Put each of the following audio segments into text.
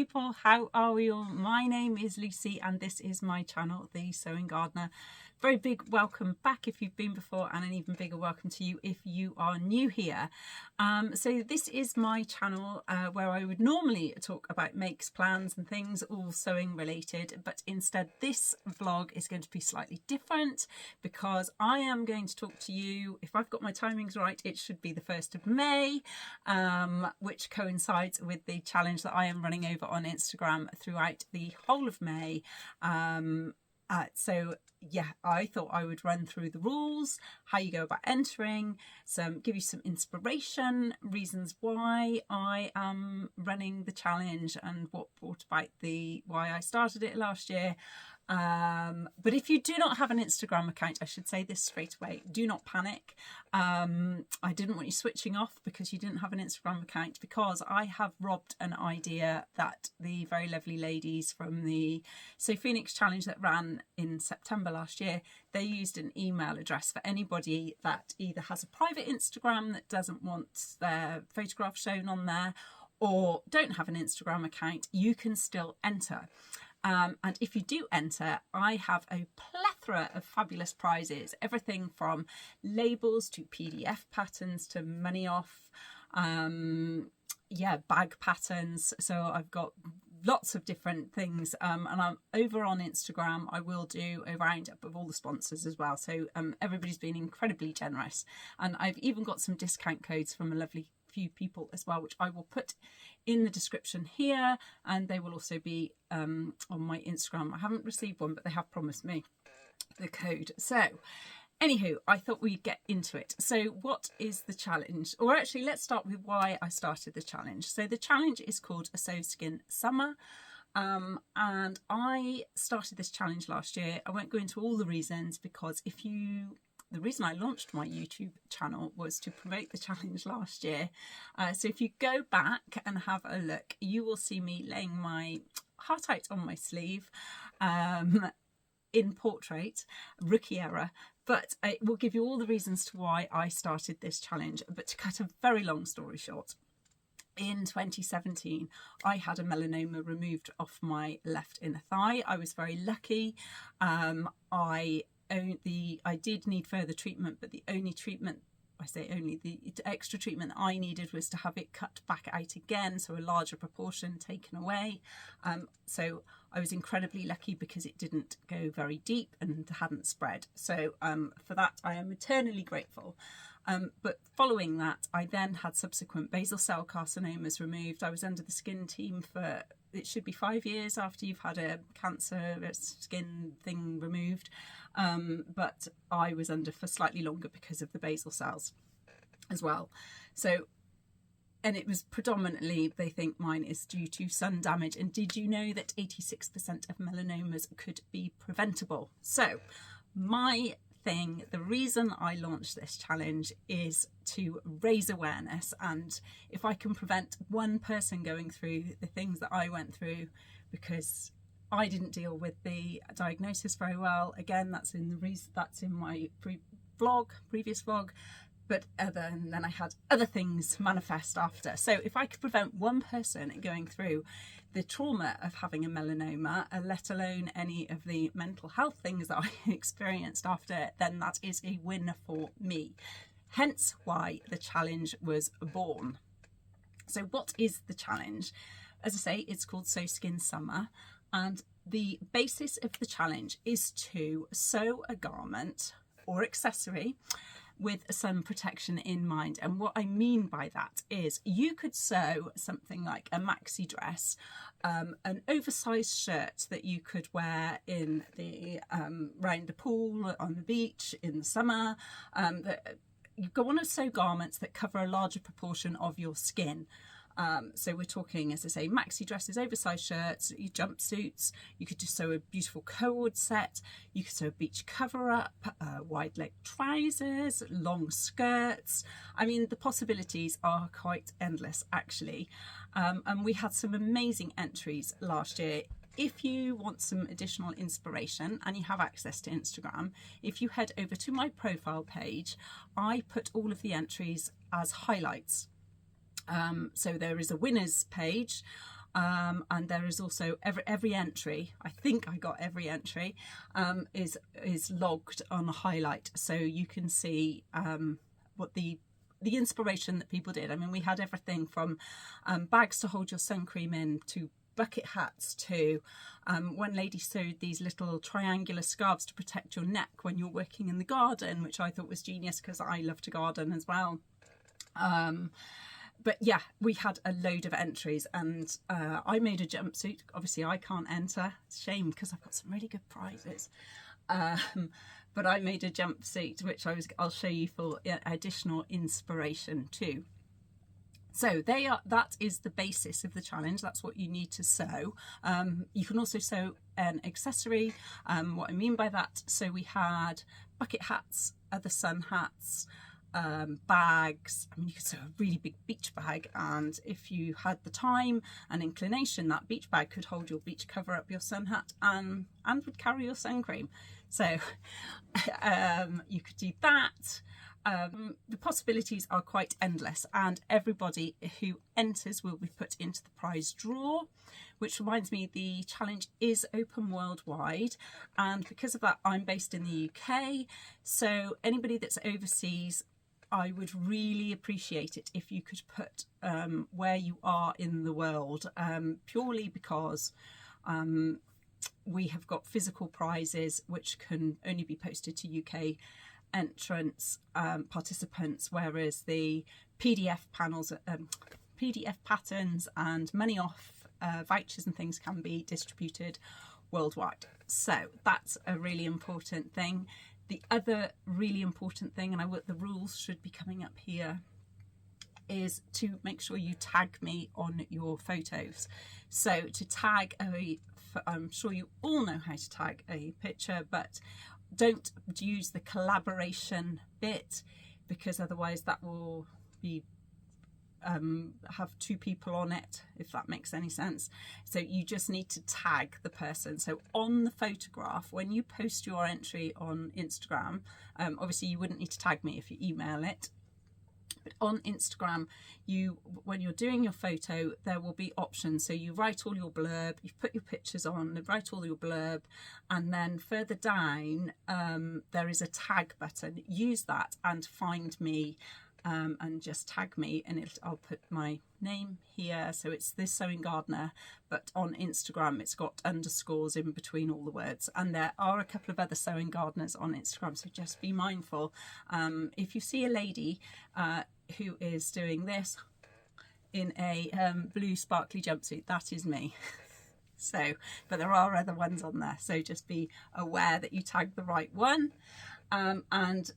people, how are we all? My name is Lucy and this is my channel, The Sewing Gardener. Very big welcome back if you've been before, and an even bigger welcome to you if you are new here. So this is my channel where I would normally talk about makes, plans and things all sewing related, but instead this vlog is going to be slightly different because I am going to talk to you, if I've got my timings right, it should be the 1st of May, which coincides with the challenge that I am running over on Instagram throughout the whole of May. So yeah, I thought I would run through the rules, how you go about entering, give you some inspiration, reasons why I am running the challenge and what brought about why I started it last year. But if you do not have an Instagram account, I should say this straight away, do not panic. I didn't want you switching off because you didn't have an Instagram account, because I have robbed an idea that the very lovely ladies from the Sew Phoenix challenge that ran in September last year, they used an email address for anybody that either has a private Instagram that doesn't want their photograph shown on there, or don't have an Instagram account. You can still enter. And if you do enter, I have a plethora of fabulous prizes, everything from labels to PDF patterns to money off, bag patterns. So I've got lots of different things, and I'm over on Instagram. I will do a roundup of all the sponsors as well. So everybody's been incredibly generous, and I've even got some discount codes from a lovely few people as well, which I will put in the description here, and they will also be on my Instagram. I haven't received one, but they have promised me the code. So anywho, I thought we'd get into it. So what is the challenge? Or actually, let's start with why I started the challenge. So the challenge is called A Sew Skin Summer. And I started this challenge last year. I won't go into all the reasons, because the reason I launched my YouTube channel was to promote the challenge last year. So if you go back and have a look, you will see me laying my heart out on my sleeve in portrait, rookie error. But it will give you all the reasons to why I started this challenge. But to cut a very long story short, in 2017, I had a melanoma removed off my left inner thigh. I was very lucky. I did need further treatment, but the only treatment, I say only, the extra treatment I needed was to have it cut back out again, so a larger proportion taken away. So I was incredibly lucky because it didn't go very deep and hadn't spread. So for that, I am eternally grateful. But following that, I then had subsequent basal cell carcinomas removed. I was under the skin team for, it should be 5 years after you've had a cancer skin thing removed. But I was under for slightly longer because of the basal cells as well. So, and it was predominantly, they think mine is due to sun damage. And did you know that 86% of melanomas could be preventable? So my thing, the reason I launched this challenge is to raise awareness, and if I can prevent one person going through the things that I went through, because I didn't deal with the diagnosis very well. Again, that's in my previous vlog. But then I had other things manifest after. So if I could prevent one person going through the trauma of having a melanoma, let alone any of the mental health things that I experienced after, then that is a win for me. Hence why the challenge was born. So what is the challenge? As I say, it's called Sew Skin Summer. And the basis of the challenge is to sew a garment or accessory with sun protection in mind. And what I mean by that is you could sew something like a maxi dress, an oversized shirt that you could wear in the round the pool, on the beach in the summer. You want to sew garments that cover a larger proportion of your skin. So we're talking, as I say, maxi dresses, oversized shirts, jumpsuits. You could just sew a beautiful cord set. You could sew a beach cover-up, wide leg trousers, long skirts. I mean, the possibilities are quite endless, actually. And we had some amazing entries last year. If you want some additional inspiration and you have access to Instagram, if you head over to my profile page, I put all of the entries as highlights. So there is a winners page. And there is also every entry, I think I got every entry, is logged on a highlight, so you can see what the inspiration that people did. I mean, we had everything from bags to hold your sun cream in, to bucket hats, to one lady sewed these little triangular scarves to protect your neck when you're working in the garden, which I thought was genius because I love to garden as well. But yeah, we had a load of entries, and I made a jumpsuit. Obviously I can't enter, it's a shame because I've got some really good prizes. But I made a jumpsuit which I'll show you for additional inspiration too. So that is the basis of the challenge. That's what you need to sew. You can also sew an accessory. What I mean by that, so we had bucket hats, other sun hats, bags. I mean, you could sew a really big beach bag, and if you had the time and inclination, that beach bag could hold your beach cover up your sun hat and would carry your sun cream. So you could do that. The possibilities are quite endless, and everybody who enters will be put into the prize draw, which reminds me the challenge is open worldwide, and because of that I'm based in the UK, so anybody that's overseas, I would really appreciate it if you could put where you are in the world, purely because we have got physical prizes which can only be posted to UK entrants, participants, whereas the PDF panels, PDF patterns and money off vouchers and things can be distributed worldwide. So that's a really important thing. The other really important thing, and the rules should be coming up here, is to make sure you tag me on your photos. So to tag I'm sure you all know how to tag a picture, but don't use the collaboration bit, because otherwise that will be have two people on it, if that makes any sense. So you just need to tag the person. So on the photograph, when you post your entry on Instagram, obviously you wouldn't need to tag me if you email it, but on Instagram, when you're doing your photo, there will be options. So you write all your blurb, you put your pictures on, write all your blurb, and then further down there is a tag button. Use that and find me, and just tag me, and I'll put my name here. So it's This Sewing Gardener, but on Instagram it's got underscores in between all the words, and there are a couple of other sewing gardeners on Instagram, so just be mindful. If you see a lady who is doing this in a blue sparkly jumpsuit, that is me. So, but there are other ones on there, so just be aware that you tag the right one. And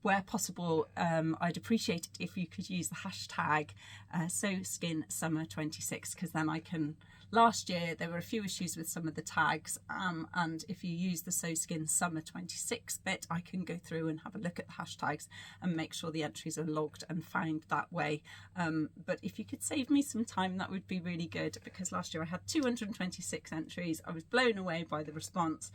where possible, I'd appreciate it if you could use the hashtag SewSkinSummer26, because then I can. Last year there were a few issues with some of the tags, and if you use the SewSkinSummer26 bit, I can go through and have a look at the hashtags and make sure the entries are logged and found that way. But if you could save me some time, that would be really good, because last year I had 226 entries. I was blown away by the response.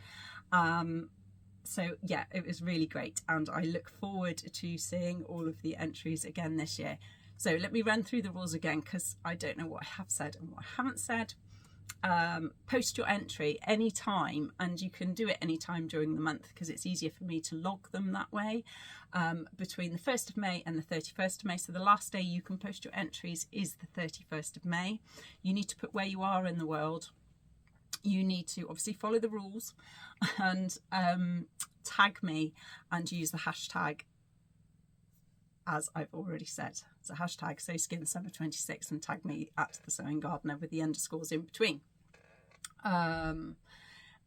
So yeah, it was really great, and I look forward to seeing all of the entries again this year. So let me run through the rules again, because I don't know what I have said and what I haven't said. Post your entry anytime, and you can do it anytime during the month because it's easier for me to log them that way, between the 1st of May and the 31st of May. So the last day you can post your entries is the 31st of May. You need to put where you are in the world. You need to obviously follow the rules and tag me and use the hashtag, as I've already said. So hashtag SewSkinSummer26 and tag me at The Sewing Gardener with the underscores in between. And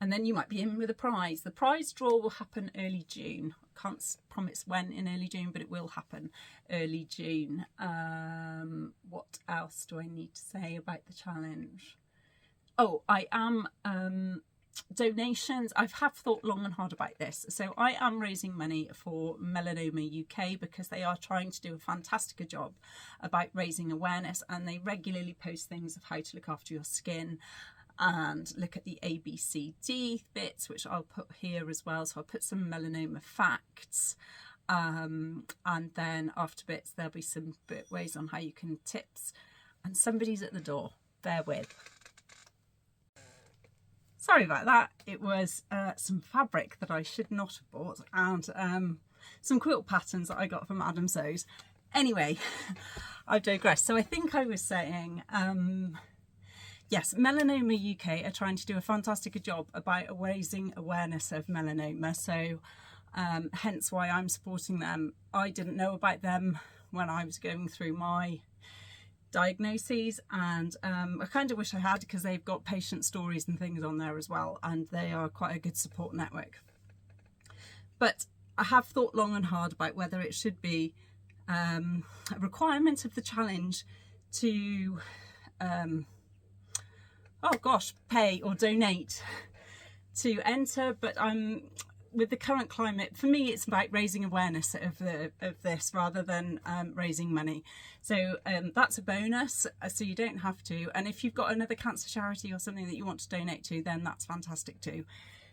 then you might be in with a prize. The prize draw will happen early June. I can't promise when in early June, but it will happen early June. What else do I need to say about the challenge? Oh, I am donations. I have thought long and hard about this. So I am raising money for Melanoma UK, because they are trying to do a fantastic job about raising awareness, and they regularly post things of how to look after your skin and look at the ABCD bits, which I'll put here as well. So I'll put some melanoma facts, and then after bits there'll be some ways on how you can tips. And somebody's at the door. bear with. Sorry about that. It was some fabric that I should not have bought, and some quilt patterns that I got from Adam Sews. Anyway, I've digressed. So I think I was saying, yes, Melanoma UK are trying to do a fantastic job about raising awareness of melanoma. So hence why I'm supporting them. I didn't know about them when I was going through my diagnoses, and I kind of wish I had, because they've got patient stories and things on there as well, and they are quite a good support network. But I have thought long and hard about whether it should be a requirement of the challenge to pay or donate to enter, but with the current climate, for me, it's about raising awareness of this rather than raising money. So that's a bonus, so you don't have to. And if you've got another cancer charity or something that you want to donate to, then that's fantastic too.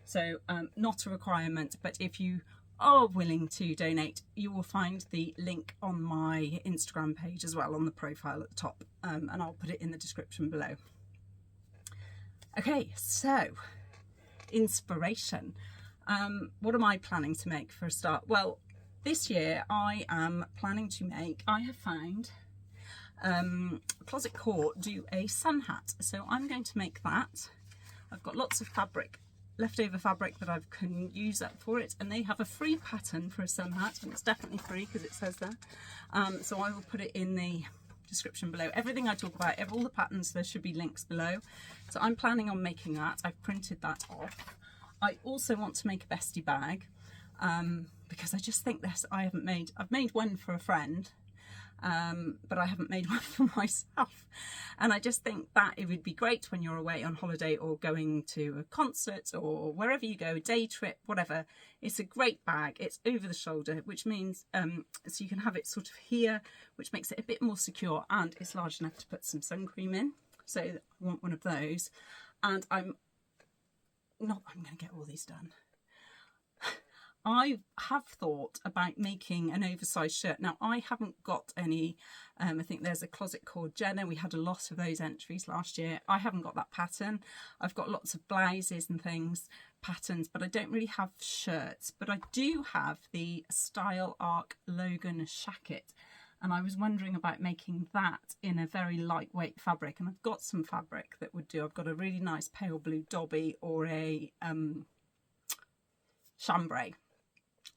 So not a requirement, but if you are willing to donate, you will find the link on my Instagram page as well, on the profile at the top, and I'll put it in the description below. Okay, so inspiration. What am I planning to make for a start? Well, this year I am planning to make, I have found Closet Core do a sun hat. So I'm going to make that. I've got lots of fabric, leftover fabric that I can use up for it, and they have a free pattern for a sun hat, and it's definitely free because it says there. So I will put it in the description below. Everything I talk about, all the patterns, there should be links below. So I'm planning on making that. I've printed that off. I also want to make a bestie bag, because I just think I've made one for a friend, but I haven't made one for myself. And I just think that it would be great when you're away on holiday or going to a concert or wherever you go, day trip, whatever. It's a great bag. It's over the shoulder, which means, so you can have it sort of here, which makes it a bit more secure, and it's large enough to put some sun cream in. So I want one of those. And I'm going to get all these done. I have thought about making an oversized shirt. Now, I haven't got any, I think there's a Closet Core Jenna. We had a lot of those entries last year. I haven't got that pattern. I've got lots of blouses and things, patterns, but I don't really have shirts. But I do have the Style Arc Logan Shacket. And I was wondering about making that in a very lightweight fabric. And I've got some fabric that would do. I've got a really nice pale blue Dobby or a chambray,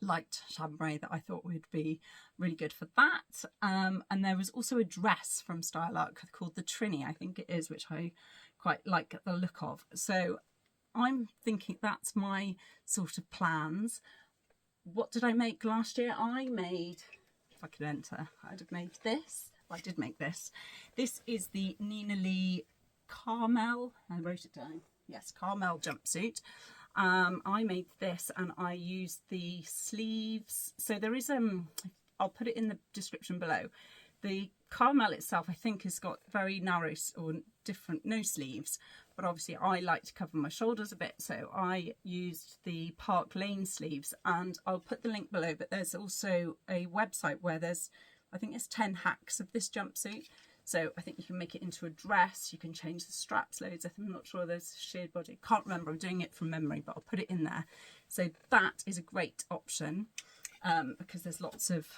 light chambray, that I thought would be really good for that. And there was also a dress from Style Arc called the Trini, I think it is, which I quite like the look of. So I'm thinking that's my sort of plans. What did I make last year? I made... I could enter, I'd have made this. I did make this. This is the Nina Lee Carmel, I wrote it down, yes, Carmel jumpsuit. I made this, and I used the sleeves. So there is, I'll put it in the description below. The Carmel itself, I think, has got very narrow or different, no sleeves, but obviously I like to cover my shoulders a bit, so I used the Park Lane sleeves, and I'll put the link below. But there's also a website where there's, I think it's 10 hacks of this jumpsuit. So I think you can make it into a dress, you can change the straps loads. I'm not sure there's sheared body, can't remember, I'm doing it from memory, but I'll put it in there. So that is a great option, because there's lots of,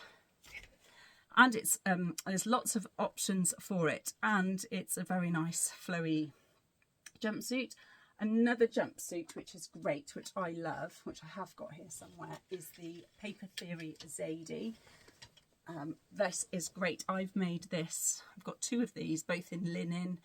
and it's there's lots of options for it, and it's a very nice flowy jumpsuit. Another jumpsuit which is great, which I love, which I have got here somewhere, is the Paper Theory Zadie. This is great. I've made this, I've got two of these, both in linen.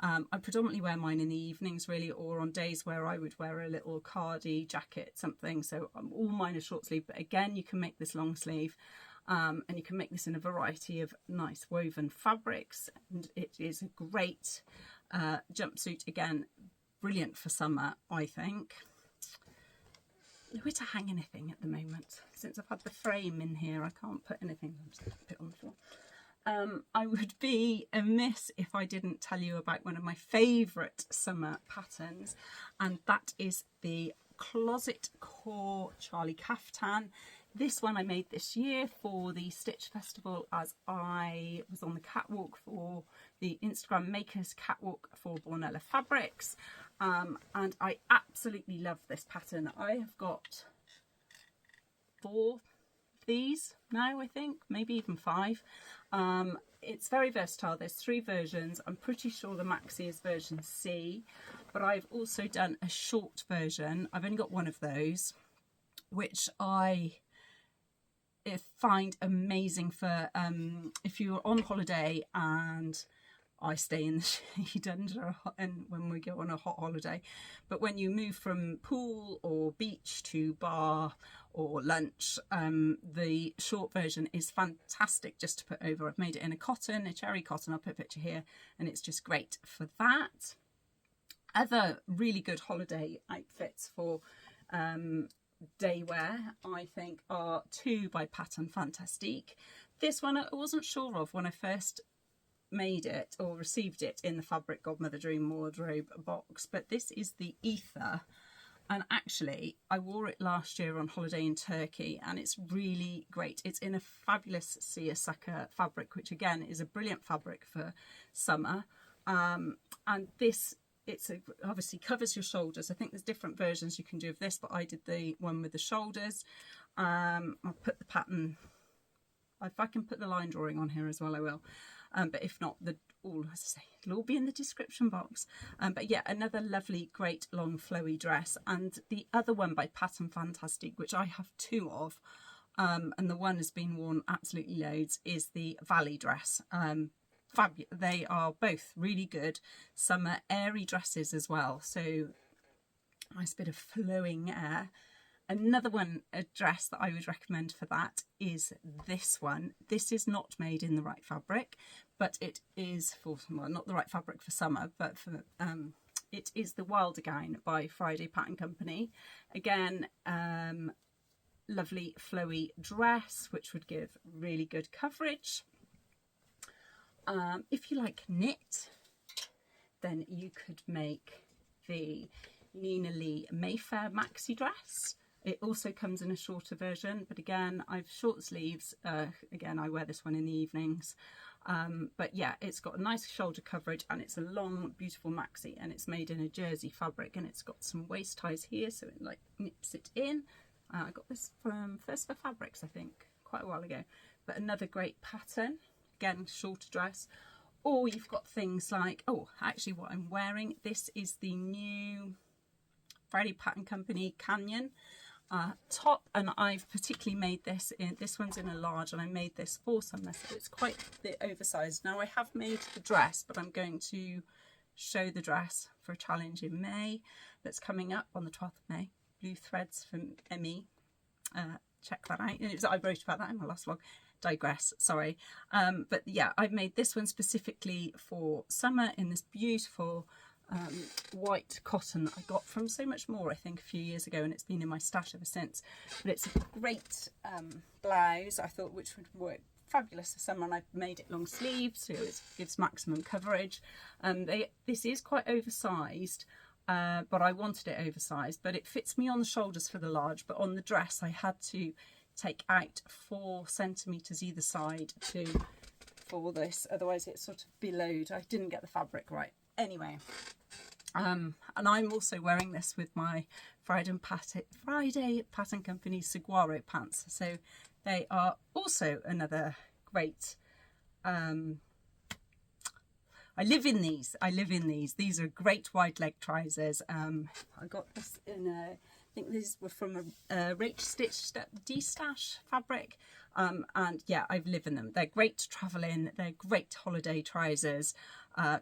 I predominantly wear mine in the evenings really, or on days where I would wear a little cardi jacket, something. So all mine are short sleeve, but again, you can make this long sleeve. And you can make this in a variety of nice woven fabrics, and it is a great jumpsuit. Again, brilliant for summer, I think. Nowhere to hang anything at the moment. Since I've had the frame in here, I can't put anything. I'm just going to put it on the floor. I would be amiss if I didn't tell you about one of my favourite summer patterns, and that is the Closet Core Charlie Kaftan This one I made this year for the Stitch Festival as I was on the catwalk for the Instagram Makers Catwalk for Bornella Fabrics. And I absolutely love this pattern. I have got 4 of these now, I think, maybe even 5. It's very versatile. There's 3 versions. I'm pretty sure the maxi is version C, but I've also done a short version. I've only got one of those, which I find amazing for if you're on holiday, and I stay in the shade and when we go on a hot holiday, but when you move from pool or beach to bar or lunch, the short version is fantastic just to put over. I've made it in a cotton, a cherry cotton, I'll put a picture here, and it's just great for that. Other really good holiday outfits for day wear, I think, are 2 by Pattern Fantastique. This one I wasn't sure of when I first made it or received it in the Fabric Godmother Dream Wardrobe box, but this is the Ether, and actually I wore it last year on holiday in Turkey, and it's really great. It's in a fabulous seersucker fabric, which again is a brilliant fabric for summer, and this obviously covers your shoulders. I think there's different versions you can do of this, but I did the one with the shoulders. I'll put the pattern, if I can put the line drawing on here as well, I will. But if not, as I say, it'll all be in the description box. But yeah, another lovely, great, long, flowy dress. And the other one by Pattern Fantastique, which I have 2 of, and the one has been worn absolutely loads, is the Valley dress. They are both really good summer airy dresses as well, so nice bit of flowing air. Another one, a dress that I would recommend for that, is this one. This is not made in the right fabric, but it is for, well, not the right fabric for summer, but for it is the Wilder Gown by Friday Pattern Company. Again, lovely flowy dress which would give really good coverage. If you like knit, then you could make the Nina Lee Mayfair maxi dress. It also comes in a shorter version, but again, I've short sleeves. Again, I wear this one in the evenings. But yeah, it's got a nice shoulder coverage, and it's a long, beautiful maxi, and it's made in a jersey fabric, and it's got some waist ties here, so it like nips it in. I got this from First for Fabrics, I think, quite a while ago. But another great pattern. Again, shorter dress. Or you've got things like, oh, actually what I'm wearing, this is the new Friday Pattern Company Canyon top, and I've particularly made this in, this one's in a large, and I made this for summer, so it's quite a bit oversized. Now I have made the dress, but I'm going to show the dress for a challenge in May that's coming up on the 12th of May. Blue threads from Emmy. Check that out. I wrote about that in my last vlog. Digress, sorry. But yeah, I've made this one specifically for summer in this beautiful white cotton I got from So Much More, I think, a few years ago, and it's been in my stash ever since. But it's a great blouse, I thought, which would work fabulous for summer, and I've made it long sleeve, so it gives maximum coverage. This is quite oversized, but I wanted it oversized, but it fits me on the shoulders for the large, but on the dress I had to take out 4 centimetres either side for this, otherwise it's sort of billowed. I didn't get the fabric right. Anyway, and I'm also wearing this with my Friday Pattern Company Saguaro pants, so they are also another great, I live in these. These are great wide leg trousers. I got this in a, I think these were from a Rach Stitch D-Stash fabric, and yeah, I've lived in them. They're great to travel in, they're great holiday trousers,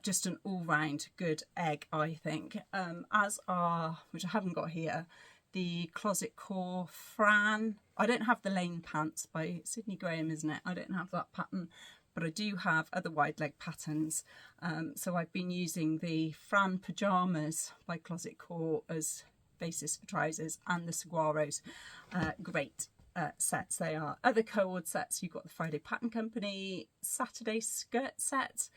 just an all-round good egg, I think. As are, which I haven't got here, the Closet Core Fran. I don't have the Lane Pants by Sydney Graham, isn't it? I don't have that pattern, but I do have other wide leg patterns. So I've been using the Fran Pyjamas by Closet Core as basis for trousers, and the Saguaros. Great sets they are. Other co-ord sets, you've got the Friday Pattern Company Saturday skirt set.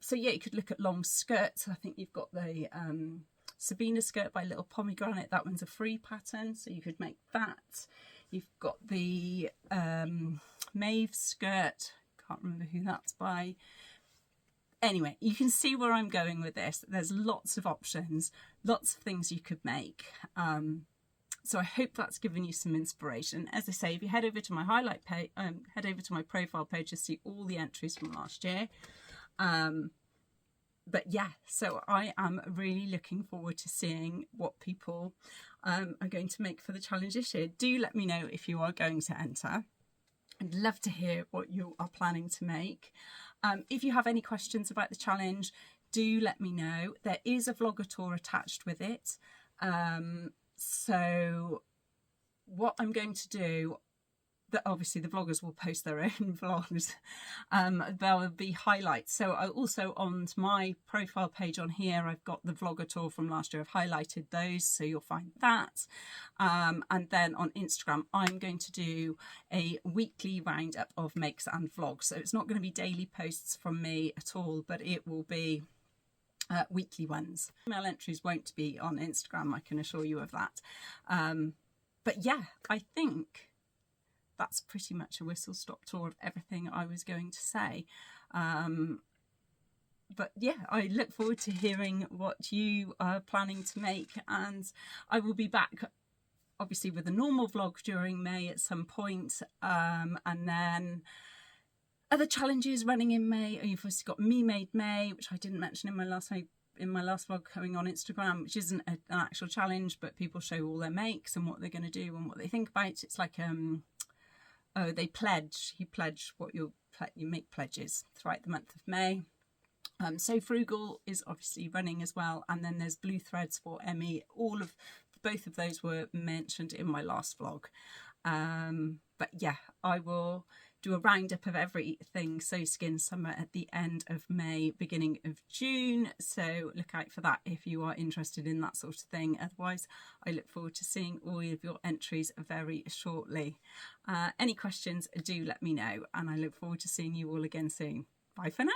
So yeah, you could look at long skirts. I think you've got the Sabina skirt by Little Pomegranate. That one's a free pattern, so you could make that. You've got the Maeve skirt. Can't remember who that's by. Anyway, you can see where I'm going with this. There's lots of options, lots of things you could make. So I hope that's given you some inspiration. As I say, if you head over to my highlight page, head over to my profile page to see all the entries from last year. But yeah, so I am really looking forward to seeing what people are going to make for the challenge this year. Do let me know if you are going to enter. I'd love to hear what you are planning to make. If you have any questions about the challenge, do let me know. There is a Vlogator attached with it. So what I'm going to do, that obviously the vloggers will post their own vlogs. There will be highlights. So I also, on my profile page on here, I've got the Vlogator from last year. I've highlighted those, so you'll find that. And then on Instagram, I'm going to do a weekly roundup of makes and vlogs. So it's not going to be daily posts from me at all, but it will be weekly ones. Email entries won't be on Instagram, I can assure you of that. But yeah, I think that's pretty much a whistle-stop tour of everything I was going to say. But yeah, I look forward to hearing what you are planning to make, and I will be back obviously with a normal vlog during May at some point, and then other challenges running in May. You've obviously got Me Made May, which I didn't mention in my last vlog coming on Instagram, which isn't an actual challenge, but people show all their makes and what they're going to do and what they think about it. It's like they pledge. You pledge what you make pledges throughout the month of May. So Frugal is obviously running as well, and then there's Blue Threads for Emmy. Both of those were mentioned in my last vlog. But yeah, I will do a roundup of everything So Skin Summer at the end of May, beginning of June. So look out for that if you are interested in that sort of thing. Otherwise, I look forward to seeing all of your entries very shortly. Any questions, do let me know, and I look forward to seeing you all again soon. Bye for now.